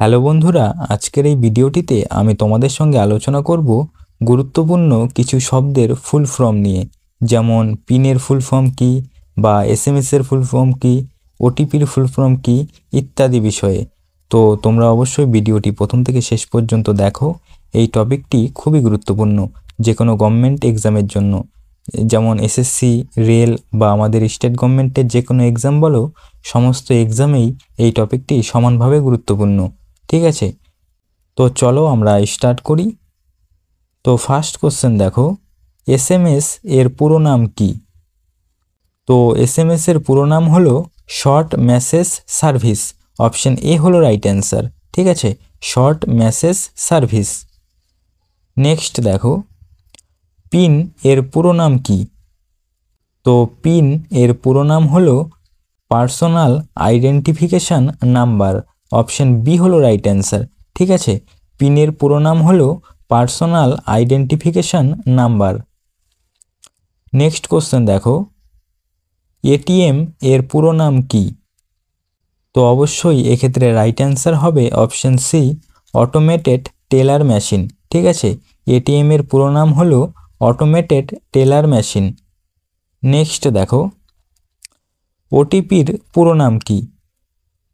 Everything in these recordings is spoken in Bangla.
হ্যালো বন্ধুরা, আজকের এই ভিডিওটিতে আমি তোমাদের সঙ্গে আলোচনা করব গুরুত্বপূর্ণ কিছু শব্দের ফুল ফর্ম নিয়ে, যেমন পিনের ফুল ফর্ম কী বা এসএমএসের ফুল ফর্ম কী, ওটিপির ফুল ফর্ম কী ইত্যাদি বিষয়ে। তো তোমরা অবশ্যই ভিডিওটি প্রথম থেকে শেষ পর্যন্ত দেখো। এই টপিকটি খুবই গুরুত্বপূর্ণ যে কোনো গভর্নমেন্ট এক্সামের জন্য, যেমন এসএসসি, রেল বা আমাদের স্টেট গভর্নমেন্টের যে কোনো এক্সাম বলো, সমস্ত এক্সামেই এই টপিকটি সমানভাবে গুরুত্বপূর্ণ। ঠিক আছে, তো চলো আমরা স্টার্ট করি। তো ফার্স্ট কোশ্চেন দেখো, এসএমএস এর পুরো নাম কি? তো এসএমএস এর পুরো নাম হলো short message service. Option A হলো রাইট অ্যান্সার। ঠিক আছে, শর্ট মেসেজ সার্ভিস। নেক্সট দেখো, পিন এর পুরো নাম কি? তো পিন এর পুরো নাম হলো personal identification number. Option B হলো রাইট অ্যান্সার। ঠিক আছে, পিনের পুরো নাম হলো personal identification number. Next question দেখো, এটিএম এর পুরো নাম কি? তো অবশ্যই এক্ষেত্রে রাইট অ্যান্সার হবে option C, automated teller machine. ঠিক আছে, এটিএম এর পুরো নাম হলো অটোমেটেড টেলার মেশিন। নেক্সট দেখো, ওটিপির পুরো নাম কি?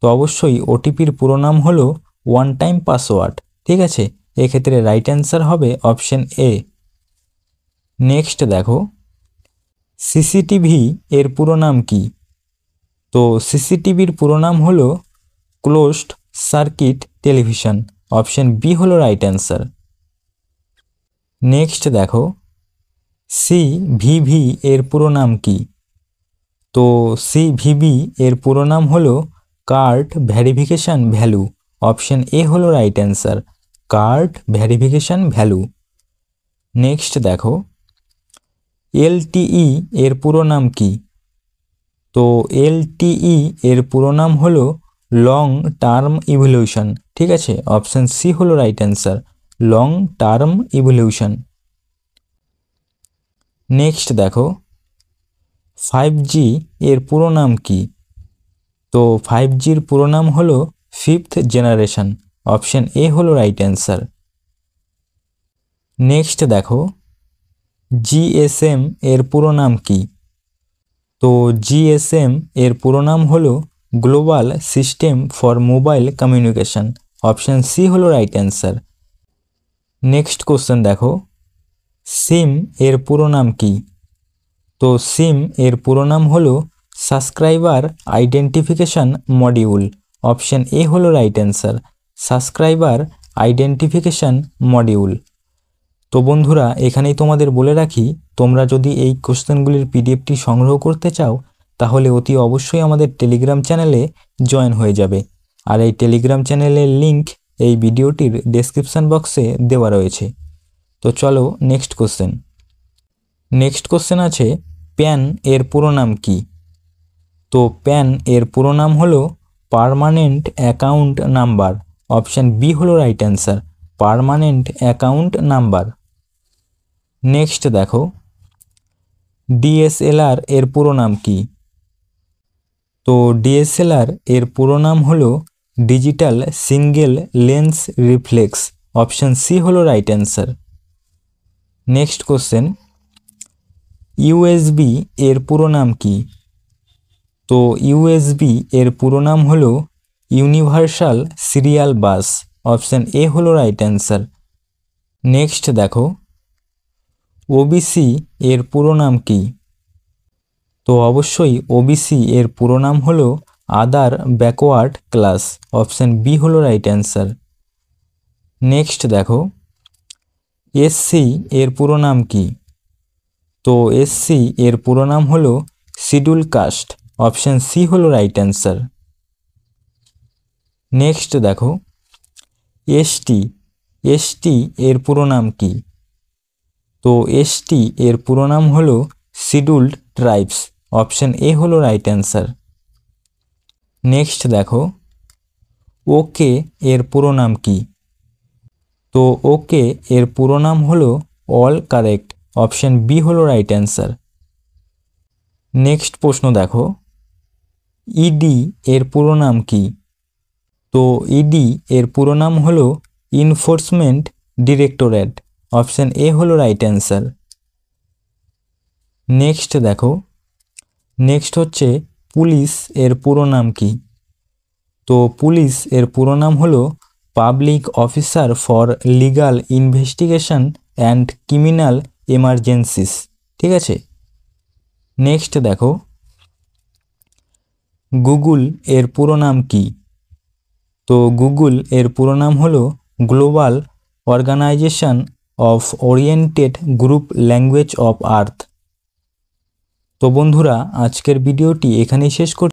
তো অবশ্যই ওটিপির পুরো নাম হলো ওয়ান টাইম পাসওয়ার্ড। ঠিক আছে, এক্ষেত্রে রাইট অ্যান্সার হবে অপশন এ। নেক্সট দেখো, সিসিটিভি এর পুরো নাম কি? তো সিসিটিভির পুরো নাম হলো closed circuit television. Option B হলো রাইট অ্যান্সার। নেক্সট দেখো, সিভিভি এর পুরো নাম কি? তো সিভিভি এর পুরো নাম হলো card verification value. Option A হলো right answer, card verification value. Next দেখো, এলটিই এর পুরো নাম কি? তো এলটিই এর পুরো নাম হলো লং টার্ম ইভলিউশন। ঠিক আছে, অপশন সি হলো right answer, long term evolution. Next দেখো, 5G এর পুরো নাম কি? তো 5Gর পুরো নাম হলো ফিফথ জেনারেশন। অপশন এ হলো রাইট অ্যান্সার। নেক্সট দেখো, জিএসএম এর পুরো নাম কি? তো জিএসএম এর পুরো নাম হলো global system for mobile communication. Option C হলো রাইট অ্যান্সার। নেক্সট কোশ্চেন দেখো, সিম এর পুরো নাম কি? তো সিম এর পুরো নাম হলো subscriber identification module. Option A হলো right answer, subscriber identification module. তো বন্ধুরা, এখানেই তোমাদের বলে রাখি, তোমরা যদি এই কোশ্চেনগুলির পিডিএফটি সংগ্রহ করতে চাও তাহলে অতি অবশ্যই আমাদের টেলিগ্রাম চ্যানেলে জয়েন হয়ে যাবে। আর এই টেলিগ্রাম চ্যানেলের লিংক এই ভিডিওটির ডেসক্রিপশান বক্সে দেওয়া রয়েছে। তো চলো নেক্সট কোশ্চেন। নেক্সট কোশ্চেন আছে, প্যান এর পুরো নাম কি? তো প্যান এর পুরো নাম হলো permanent account number. Option B হলো right answer, permanent account number. Next দেখো, ডিএসএলআর এর পুরো নাম কি? তো ডিএসএলআর এর পুরো নাম হলো digital single lens reflex. Option C হলো right answer. Next question, USB এর পুরো নাম কি? তো ইউএসবি এর পুরো নাম হলো universal serial bus. Option A হলো রাইট অ্যান্সার। নেক্সট দেখো, ওবিসি এর পুরো নাম কি? তো অবশ্যই ওবিসি এর পুরো নাম হলো other backward class. Option B হলো রাইট অ্যান্সার। নেক্সট দেখো, এসসি এর পুরো নাম কি? তো এসসি এর পুরো নাম হলো শিডিউল কাস্ট। অপশান সি হলো রাইট অ্যান্সার। নেক্সট দেখো, এসটি এসটি এর পুরো নাম কি? তো এসটি এর পুরো নাম হলো শিডিউলড ট্রাইবস। অপশান এ হলো রাইট অ্যান্সার। নেক্সট দেখো, ওকে এর পুরো নাম কি? তো ওকে এর পুরো নাম হলো অল কারেক্ট। অপশান বি হলো রাইট অ্যান্সার। নেক্সট প্রশ্ন দেখো, ইডি এর পুরো নাম কি? তো ইডি এর পুরো নাম হলো এনফোর্সমেন্ট ডিরেক্টরেট। অপশন এ হলো রাইট অ্যান্সার। নেক্সট দেখো, নেক্সট হচ্ছে পুলিশ এর পুরো নাম কি? তো পুলিশ এর পুরো নাম হলো public officer for legal investigation and criminal emergencies. ঠিক আছে। নেক্সট দেখো, গুগল এর পুরো নাম কি? তো গুগল এর পুরো নাম হলো global organization of oriented group language of Earth. তো বন্ধুরা, আজকের ভিডিওটি এখানেই শেষ করছি।